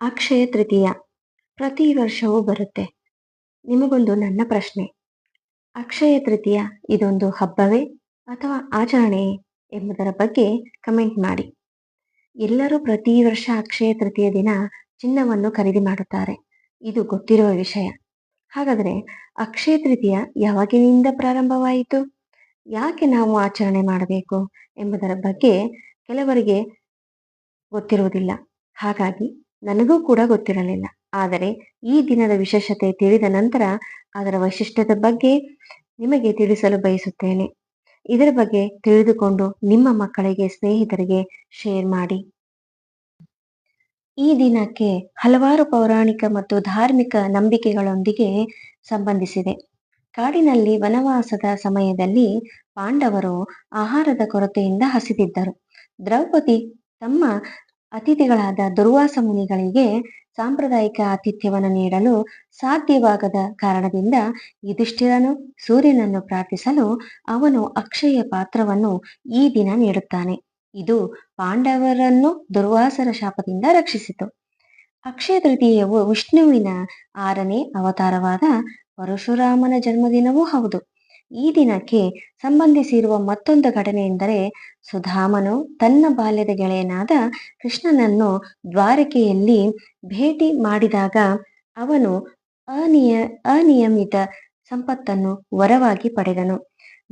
ಅಕ್ಷಯ ತೃತೀಯ ಪ್ರತಿ ವರ್ಷವೂ ಬರುತ್ತೆ. ನಿಮಗೊಂದು ನನ್ನ ಪ್ರಶ್ನೆ. ಅಕ್ಷಯ ತೃತೀಯ ಇದೊಂದು ಹಬ್ಬವೇ ಅಥವಾ ಆಚರಣೆಯೇ ಎಂಬುದರ ಬಗ್ಗೆ ಕಮೆಂಟ್ ಮಾಡಿ. ಎಲ್ಲರೂ ಪ್ರತಿ ವರ್ಷ ಅಕ್ಷಯ ತೃತೀಯ ದಿನ ಚಿನ್ನವನ್ನು ಖರೀದಿ ಮಾಡುತ್ತಾರೆ. ಇದು ಗೊತ್ತಿರುವ ವಿಷಯ. ಹಾಗಾದರೆ ಅಕ್ಷಯ ತೃತೀಯ ಯಾವಾಗಿನಿಂದ ಪ್ರಾರಂಭವಾಯಿತು? ಯಾಕೆ ನಾವು ಆಚರಣೆ ಮಾಡಬೇಕು ಎಂಬುದರ ಬಗ್ಗೆ ಕೆಲವರಿಗೆ ಗೊತ್ತಿರುವುದಿಲ್ಲ. ಹಾಗಾಗಿ ನನಗೂ ಕೂಡ ಗೊತ್ತಿರಲಿಲ್ಲ. ಆದರೆ ಈ ದಿನದ ವಿಶೇಷತೆ ತಿಳಿದ ನಂತರ ಅದರ ವೈಶಿಷ್ಟ್ಯದ ಬಗ್ಗೆ ನಿಮಗೆ ತಿಳಿಸಲು ಬಯಸುತ್ತೇನೆ. ಇದರ ಬಗ್ಗೆ ತಿಳಿದುಕೊಂಡು ನಿಮ್ಮ ಮಕ್ಕಳಿಗೆ, ಸ್ನೇಹಿತರಿಗೆ ಶೇರ್ ಮಾಡಿ. ಈ ದಿನಕ್ಕೆ ಹಲವಾರು ಪೌರಾಣಿಕ ಮತ್ತು ಧಾರ್ಮಿಕ ನಂಬಿಕೆಗಳೊಂದಿಗೆ ಸಂಬಂಧಿಸಿದೆ. ಕಾಡಿನಲ್ಲಿ ವನವಾಸದ ಸಮಯದಲ್ಲಿ ಪಾಂಡವರು ಆಹಾರದ ಕೊರತೆಯಿಂದ ಹಸಿದಿದ್ದರು. ದ್ರೌಪದಿ ತಮ್ಮ ಅತಿಥಿಗಳಾದ ದುರ್ವಾಸ ಮುನಿಗಳಿಗೆ ಸಾಂಪ್ರದಾಯಿಕ ಆತಿಥ್ಯವನ್ನು ನೀಡಲು ಸಾಧ್ಯವಾಗದ ಕಾರಣದಿಂದ ಯುಧಿಷ್ಠಿರನು ಸೂರ್ಯನನ್ನು ಪ್ರಾರ್ಥಿಸಲು ಅವನು ಅಕ್ಷಯ ಪಾತ್ರವನ್ನು ಈ ದಿನ ನೀಡುತ್ತಾನೆ. ಇದು ಪಾಂಡವರನ್ನು ದುರ್ವಾಸರ ಶಾಪದಿಂದ ರಕ್ಷಿಸಿತು. ಅಕ್ಷಯ ತೃತೀಯವು ವಿಷ್ಣುವಿನ 6ನೇ ಅವತಾರವಾದ ಪರಶುರಾಮನ ಜನ್ಮದಿನವೂ ಹೌದು. ಈ ದಿನಕ್ಕೆ ಸಂಬಂಧಿಸಿರುವ ಮತ್ತೊಂದು ಘಟನೆ ಎಂದರೆ, ಸುಧಾಮನು ತನ್ನ ಬಾಲ್ಯದ ಗೆಳೆಯನಾದ ಕೃಷ್ಣನನ್ನು ದ್ವಾರಕೆಯಲ್ಲಿ ಭೇಟಿ ಮಾಡಿದಾಗ ಅವನು ಅನಿಯಮಿತ ಸಂಪತ್ತನ್ನು ವರವಾಗಿ ಪಡೆದನು.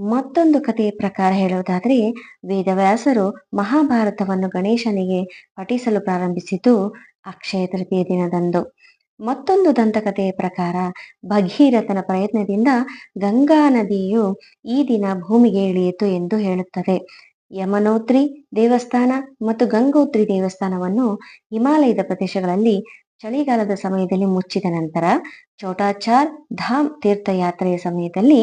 ಮತ್ತೊಂದು ಕಥೆಯ ಪ್ರಕಾರ ಹೇಳುವುದಾದರೆ, ವೇದವ್ಯಾಸರು ಮಹಾಭಾರತವನ್ನು ಗಣೇಶನಿಗೆ ಪಠಿಸಲು ಪ್ರಾರಂಭಿಸಿದ್ದು ಅಕ್ಷಯ ತೃತೀಯ ದಿನದಂದು. ಮತ್ತೊಂದು ದಂತಕಥೆಯ ಪ್ರಕಾರ ಭಗೀರಥನ ಪ್ರಯತ್ನದಿಂದ ಗಂಗಾ ನದಿಯು ಈ ದಿನ ಭೂಮಿಗೆ ಇಳಿಯಿತು ಎಂದು ಹೇಳುತ್ತದೆ. ಯಮನೋತ್ರಿ ದೇವಸ್ಥಾನ ಮತ್ತು ಗಂಗೋತ್ರಿ ದೇವಸ್ಥಾನವನ್ನು ಹಿಮಾಲಯದ ಪ್ರದೇಶಗಳಲ್ಲಿ ಚಳಿಗಾಲದ ಸಮಯದಲ್ಲಿ ಮುಚ್ಚಿದ ನಂತರ ಚೋಟಾಚಾರ್ ಧಾಮ್ ತೀರ್ಥಯಾತ್ರೆಯ ಸಮಯದಲ್ಲಿ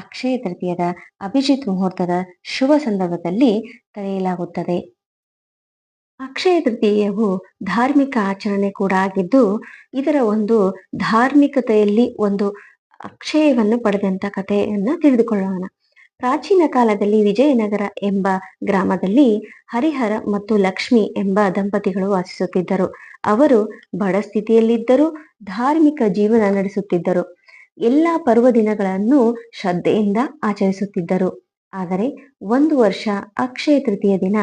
ಅಕ್ಷಯ ತೃತೀಯದ ಅಭಿಜಿತ್ ಮುಹೂರ್ತದ ಶುಭ ಸಂದರ್ಭದಲ್ಲಿ ತೆರೆಯಲಾಗುತ್ತದೆ. ಅಕ್ಷಯ ತೃತೀಯವು ಧಾರ್ಮಿಕ ಆಚರಣೆ ಕೂಡ ಆಗಿದ್ದು, ಇದರ ಒಂದು ಧಾರ್ಮಿಕತೆಯಲ್ಲಿ ಒಂದು ಅಕ್ಷಯವನ್ನು ಪಡೆದಂತ ಕಥೆಯನ್ನ ತಿಳಿದುಕೊಳ್ಳೋಣ. ಪ್ರಾಚೀನ ಕಾಲದಲ್ಲಿ ವಿಜಯನಗರ ಎಂಬ ಗ್ರಾಮದಲ್ಲಿ ಹರಿಹರ ಮತ್ತು ಲಕ್ಷ್ಮಿ ಎಂಬ ದಂಪತಿಗಳು ವಾಸಿಸುತ್ತಿದ್ದರು. ಅವರು ಬಡ ಸ್ಥಿತಿಯಲ್ಲಿದ್ದರೂ ಧಾರ್ಮಿಕ ಜೀವನ ನಡೆಸುತ್ತಿದ್ದರು. ಎಲ್ಲಾ ಪರ್ವದಿನಗಳನ್ನು ಶ್ರದ್ಧೆಯಿಂದ ಆಚರಿಸುತ್ತಿದ್ದರು. ಆದರೆ ಒಂದು ವರ್ಷ ಅಕ್ಷಯ ತೃತೀಯ ದಿನ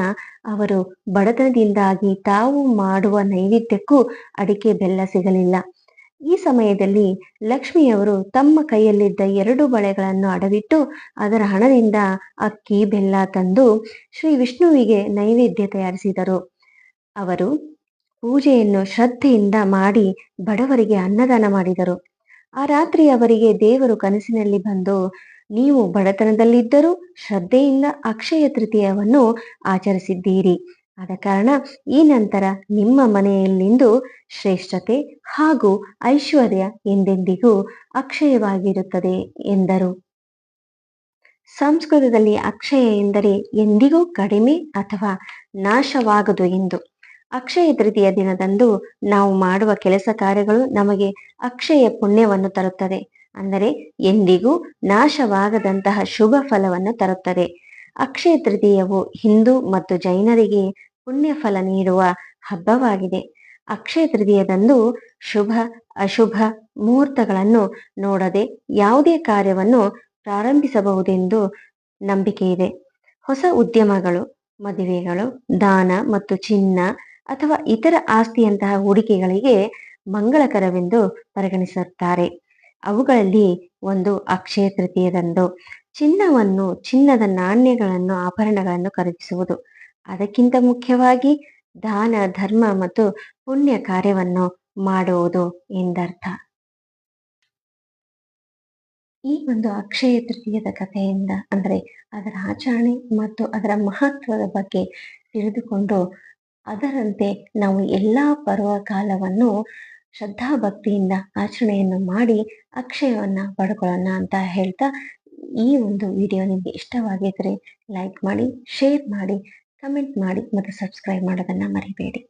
ಅವರು ಬಡತನದಿಂದಾಗಿ ತಾವು ಮಾಡುವ ನೈವೇದ್ಯಕ್ಕೂ ಅಡಿಕೆ ಬೆಲ್ಲ ಸಿಗಲಿಲ್ಲ. ಈ ಸಮಯದಲ್ಲಿ ಲಕ್ಷ್ಮಿಯವರು ತಮ್ಮ ಕೈಯಲ್ಲಿದ್ದ 2 ಬಳೆಗಳನ್ನು ಅಡವಿಟ್ಟು ಅದರ ಹಣದಿಂದ ಅಕ್ಕಿ ಬೆಲ್ಲ ತಂದು ಶ್ರೀ ವಿಷ್ಣುವಿಗೆ ನೈವೇದ್ಯ ತಯಾರಿಸಿದರು. ಅವರು ಪೂಜೆಯನ್ನು ಶ್ರದ್ಧೆಯಿಂದ ಮಾಡಿ ಬಡವರಿಗೆ ಅನ್ನದಾನ ಮಾಡಿದರು. ಆ ರಾತ್ರಿ ಅವರಿಗೆ ದೇವರು ಕನಸಿನಲ್ಲಿ ಬಂದು, ನೀವು ಬಡತನದಲ್ಲಿದ್ದರೂ ಶ್ರದ್ಧೆಯಿಂದ ಅಕ್ಷಯ ತೃತೀಯವನ್ನು ಆಚರಿಸಿದ್ದೀರಿ. ಆದ ಕಾರಣ ಈ ನಂತರ ನಿಮ್ಮ ಮನೆಯಲ್ಲಿಂದು ಶ್ರೇಷ್ಠತೆ ಹಾಗೂ ಐಶ್ವರ್ಯ ಎಂದೆಂದಿಗೂ ಅಕ್ಷಯವಾಗಿರುತ್ತದೆ ಎಂದರು. ಸಂಸ್ಕೃತದಲ್ಲಿ ಅಕ್ಷಯ ಎಂದರೆ ಎಂದಿಗೂ ಕಡಿಮೆ ಅಥವಾ ನಾಶವಾಗದು ಎಂದು. ಅಕ್ಷಯ ತೃತೀಯ ದಿನದಂದು ನಾವು ಮಾಡುವ ಕೆಲಸ ಕಾರ್ಯಗಳು ನಮಗೆ ಅಕ್ಷಯ ಪುಣ್ಯವನ್ನು ತರುತ್ತದೆ. ಅಂದರೆ ಎಂದಿಗೂ ನಾಶವಾಗದಂತಹ ಶುಭ ಫಲವನ್ನು ತರುತ್ತದೆ. ಅಕ್ಷಯ ತೃತೀಯವು ಹಿಂದೂ ಮತ್ತು ಜೈನರಿಗೆ ಪುಣ್ಯ ಫಲ ನೀಡುವ ಹಬ್ಬವಾಗಿದೆ. ಅಕ್ಷಯ ತೃತೀಯದಂದು ಶುಭ ಅಶುಭ ಮುಹೂರ್ತಗಳನ್ನು ನೋಡದೆ ಯಾವುದೇ ಕಾರ್ಯವನ್ನು ಪ್ರಾರಂಭಿಸಬಹುದೆಂದು ನಂಬಿಕೆ ಇದೆ. ಹೊಸ ಉದ್ಯಮಗಳು, ಮದುವೆಗಳು, ದಾನ ಮತ್ತು ಚಿನ್ನ ಅಥವಾ ಇತರ ಆಸ್ತಿಯಂತಹ ಹೂಡಿಕೆಗಳಿಗೆ ಮಂಗಳಕರವೆಂದು ಪರಿಗಣಿಸುತ್ತಾರೆ. ಅವುಗಳಲ್ಲಿ ಒಂದು ಅಕ್ಷಯ ತೃತೀಯದಂದು ಚಿನ್ನವನ್ನು, ಚಿನ್ನದ ನಾಣ್ಯಗಳನ್ನು, ಆಭರಣಗಳನ್ನು ಖರೀದಿಸುವುದು. ಅದಕ್ಕಿಂತ ಮುಖ್ಯವಾಗಿ ದಾನ ಧರ್ಮ ಮತ್ತು ಪುಣ್ಯ ಕಾರ್ಯವನ್ನು ಮಾಡುವುದು ಎಂದರ್ಥ. ಈ ಒಂದು ಅಕ್ಷಯ ತೃತೀಯದ ಕಥೆಯಿಂದ ಅಂದರೆ ಅದರ ಆಚರಣೆ ಮತ್ತು ಅದರ ಮಹತ್ವದ ಬಗ್ಗೆ ತಿಳಿದುಕೊಂಡು ಅದರಂತೆ ನಾವು ಎಲ್ಲಾ ಪರ್ವಕಾಲವನ್ನು ಶ್ರದ್ಧಾಭಕ್ತಿಯಿಂದ ಆಚರಣೆಯನ್ನು ಮಾಡಿ ಅಕ್ಷಯವನ್ನ ಪಡ್ಕೊಳ್ಳೋಣ ಅಂತ ಹೇಳ್ತಾ, ಈ ಒಂದು ವಿಡಿಯೋ ನಿಮಗೆ ಇಷ್ಟವಾಗಿದ್ರೆ ಲೈಕ್ ಮಾಡಿ, ಶೇರ್ ಮಾಡಿ, ಕಮೆಂಟ್ ಮಾಡಿ ಮತ್ತು ಸಬ್ಸ್ಕ್ರೈಬ್ ಮಾಡೋದನ್ನ ಮರಿಬೇಡಿ.